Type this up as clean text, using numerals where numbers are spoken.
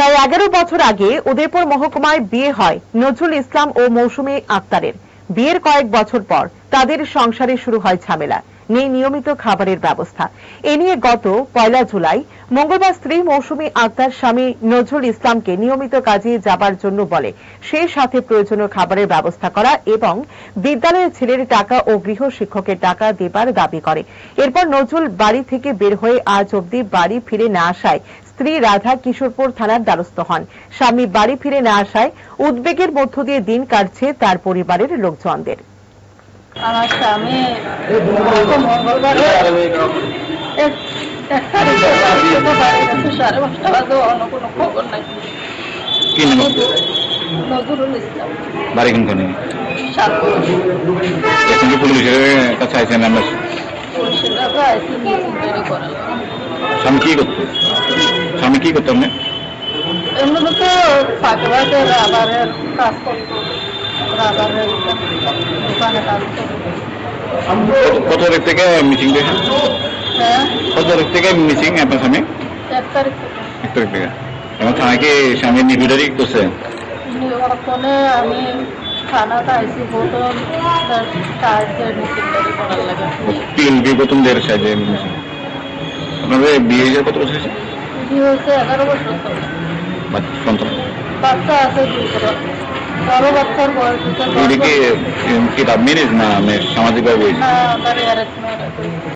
প্রায় 11 বছর আগে উদয়পুর মহকুমায় বিয়ে হয় নজরুল ইসলাম ও মৌসুমী আক্তারের। বিয়ের কয়েক বছর পর তাদের সংসারে শুরু হয় ঝামেলা, নেই নিয়মিত খাবারের ব্যবস্থা। এ নিয়ে গত 1 জুলাই মঙ্গলবার স্ত্রী মৌসুমী আক্তার স্বামী নজরুল ইসলামকে নিয়মিত কাজে যাবার জন্য বলে, সেই সাথে প্রয়োজনীয় খাবারের ব্যবস্থা করা এবং বিদ্যালয়ের ছেলের টাকা ও গৃহ শিক্ষকের টাকা দেবার দাবি করে। এরপর নজরুল বাড়ি থেকে বের হয়ে আজ অবধি বাড়ি ফিরে না আসায় স্ত্রী রাধা কিশোরপুর থানার দ্বারস্থ হন। স্বামী বাড়ি ফিরে না আসায় উদ্বেগের মধ্য দিয়ে দিন কাটছে তার পরিবারের লোকজনদের। আমার স্বামী মঙ্গলবারে 1 তারিখে বাড়ি গেছে 5:30 বাজে, অন্য কোনো খবর নাই। কি নাম? নজরুল ইসলাম। বাড়ি কোনখানে? এখন কি পুলিশের কাছে আইছেন? আমরা পুলিশের কাছে আইসি, মিছিল বের করার। স্বামী কি করতো? স্বামী কি করতো? আপনি এমনি তো ফাঁকে ফাঁকে রাবারের কাজ করতো, রাবারের দোকানে কাজ করতো। কত তারিখ থেকে মিসিং দেখেন? হ্যাঁ, কত তারিখ থেকে মিসিং আপনার স্বামী? 1 তারিখ থেকে। 1 তারিখ থেকে। এবং থানায় কি স্বামী নিবিড়ারি করছে? ওখানে আমি থানাতে আইসি, বোতল সাহায্যে মিছিল বের করার লাগে। PNP প্রথমদের সাহায্যে মিসিং। আপনাদের বিয়ে হয়েছে কত বছর হয়েছে? বিয়ে হয়েছে 11 বছর। সন্তান বাচ্চা আছে 2 বছর। 12 বছর বয়স হয়েছে। কি লাভ ম্যারেজ না সামাজিক ভাবে? না, তার অ্যারেঞ্জ ম্যারেজ।